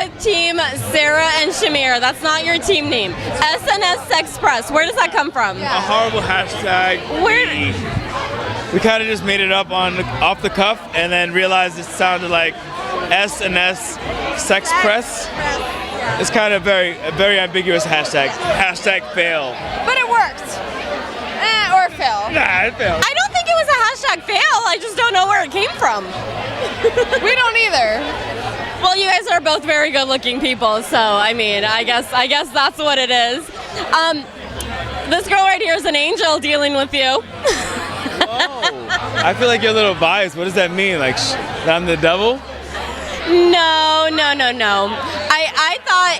with Team Sara and Shamir. That's not your team name. SNS Sex Press. Where does that come from? A horrible hashtag. We kind of just made it up off the cuff and then realized it sounded like S&S Sex Press. It's kind of a very ambiguous hashtag. Hashtag fail. But it worked. Or fail. Nah, it failed. I don't think it was a hashtag fail. I just don't know where it came from. We don't either. Well, you guys are both very good-looking people, so I mean, I guess that's what it is. This girl right here is an angel dealing with you. Whoa. I feel like you're a little biased. What does that mean? Like, that I'm the devil? No.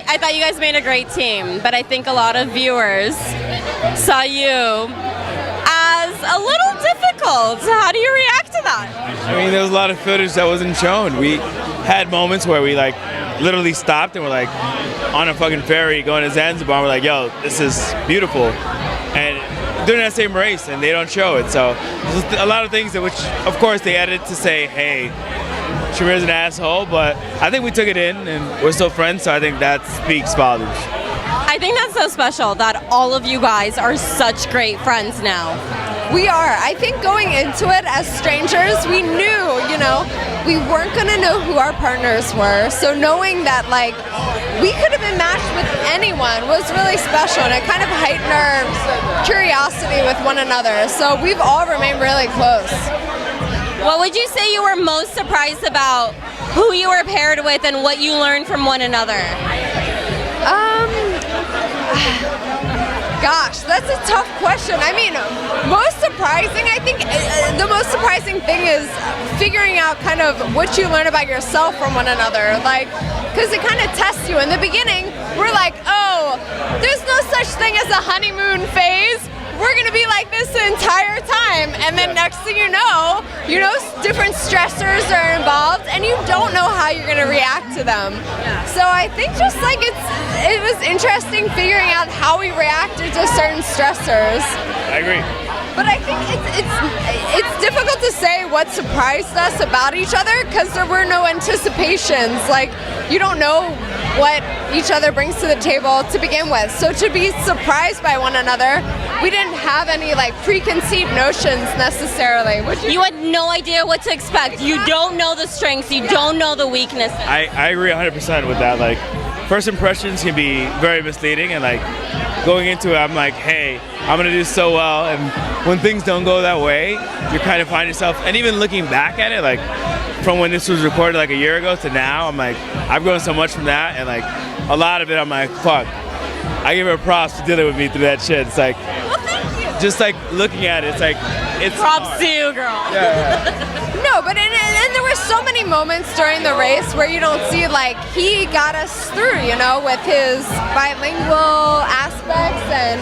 I thought you guys made a great team, but I think a lot of viewers saw you as a little difficult. How do you react to that? I mean, there was a lot of footage that wasn't shown. We had moments where we like literally stopped and we're like on a fucking ferry going to Zanzibar. And we're like, yo, this is beautiful. And during that same race, and they don't show it. So there's a lot of things that which, of course, they edited to say, hey, Shamir's an asshole, but I think we took it in and we're still friends, so I think that speaks volumes. I think that's so special that all of you guys are such great friends now. We are. I think going into it as strangers, we knew, we weren't going to know who our partners were. So knowing that, we could have been matched with anyone was really special, and it kind of heightened our curiosity with one another. So we've all remained really close. What would you say you were most surprised about who you were paired with and what you learned from one another? Gosh, that's a tough question. I mean, most surprising, I think the most surprising thing is figuring out kind of what you learn about yourself from one another. Because it kind of tests you. In the beginning, we're like, oh, there's no such thing as a honeymoon phase. We're going to be like this the entire time. And then next thing you know, different stressors are involved and you don't know how you're going to react to them. So I think just it was interesting figuring out how we reacted to certain stressors. I agree. But I think it's difficult to say what surprised us about each other because there were no anticipations. You don't know what each other brings to the table to begin with. So to be surprised by one another, we didn't have any preconceived notions necessarily. You had no idea what to expect. You don't know the strengths. You don't know the weaknesses. I agree 100% with that. First impressions can be very misleading, and going into it, I'm like, hey, I'm gonna do so well, and when things don't go that way, you kind of find yourself, and even looking back at it, from when this was recorded a year ago to now, I'm like, I've grown so much from that, and a lot of it, I'm like, fuck. I give her props for dealing with me through that shit. It's well, thank you. just looking at it, it's props hard. to you, girl. Yeah. No, but and there were so many moments during the race where you don't see he got us through, with his bilingual aspects and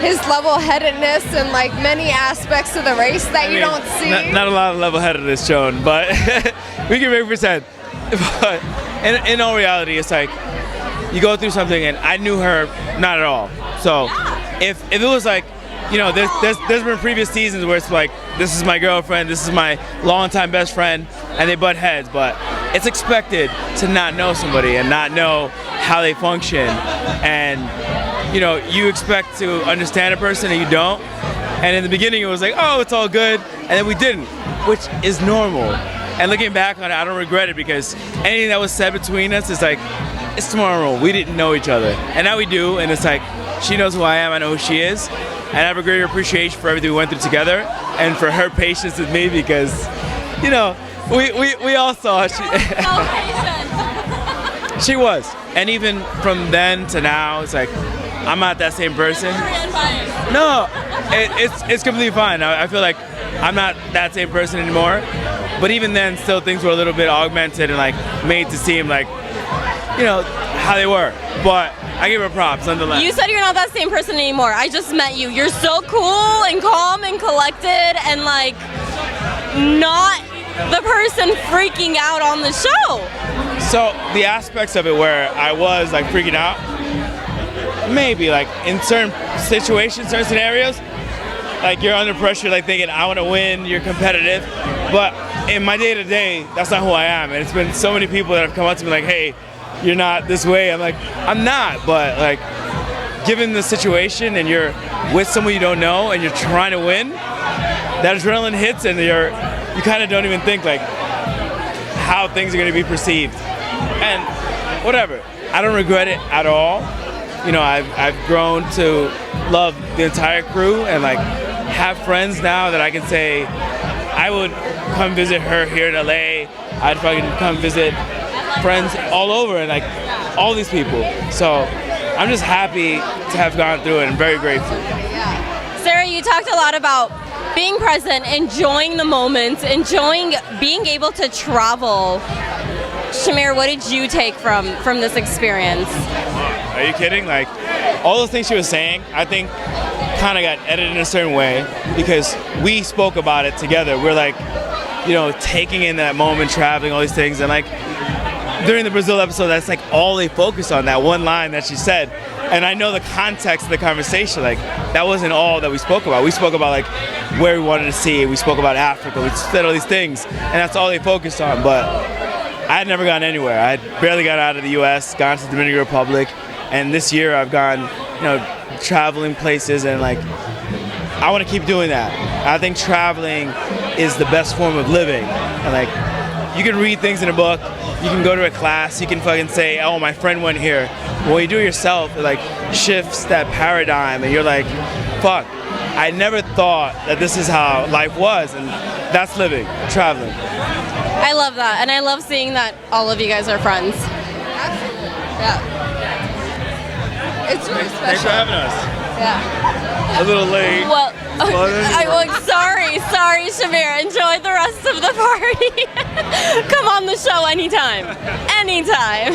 his level-headedness and many aspects of the race that you don't see. Not a lot of level-headedness shown, but we can make pretend. But in all reality, it's you go through something, and I knew her not at all. So if it was there's been previous seasons where it's this is my girlfriend, this is my longtime best friend, and they butt heads, but it's expected to not know somebody and not know how they function, and you expect to understand a person and you don't, and in the beginning it was oh, it's all good, and then we didn't, which is normal, and looking back on it, I don't regret it, because anything that was said between us is it's normal. We didn't know each other, and now we do, and it's she knows who I am, I know who she is, and I have a greater appreciation for everything we went through together, and for her patience with me, because, we all saw she was, and even from then to now, it's I'm not that same person. No, it's completely fine. I feel I'm not that same person anymore, but even then, still things were a little bit augmented and made to seem how they were, but I give her props nonetheless. You said you're not that same person anymore. I just met you. You're so cool and calm and collected and not the person freaking out on the show. So the aspects of it where I was freaking out, maybe in certain situations, certain scenarios, you're under pressure, thinking I want to win, you're competitive, but in my day-to-day, that's not who I am, and it's been so many people that have come up to me hey, you're not this way. I'm like, I'm not, but like, given the situation and you're with someone you don't know and you're trying to win, that adrenaline hits and you kind of don't even think like how things are going to be perceived. And whatever, I don't regret it at all. You know, I've grown to love the entire crew and like have friends now that I can say I would come visit her here in LA. I'd fucking come visit friends all over and like all these people. So I'm just happy to have gone through it and very grateful. Sara, you talked a lot about being present, enjoying the moments, enjoying being able to travel. Shamir, what did you take from this experience? Are you kidding? Like, all those things she was saying, I think kind of got edited in a certain way because we spoke about it together. We're like, you know, taking in that moment, traveling, all these things. And like, during the Brazil episode, that's like all they focused on, that one line that she said. And I know the context of the conversation, like, that wasn't all that we spoke about. We spoke about like where we wanted to see it. We spoke about Africa. We said all these things. And that's all they focused on. But I had never gone anywhere. I had barely got out of the US, gone to the Dominican Republic. And this year I've gone, you know, traveling places and like, I want to keep doing that. I think traveling is the best form of living. And like, you can read things in a book, you can go to a class, you can fucking say, oh, my friend went here. But when you do it yourself, it like shifts that paradigm and you're like, fuck, I never thought that this is how life was. And that's living, traveling. I love that. And I love seeing that all of you guys are friends. Absolutely. Yeah. It's really special. Thanks for having us. Yeah. A little late. Well, sorry, Shamir. Enjoy the rest of the party. Come on the show anytime. Anytime.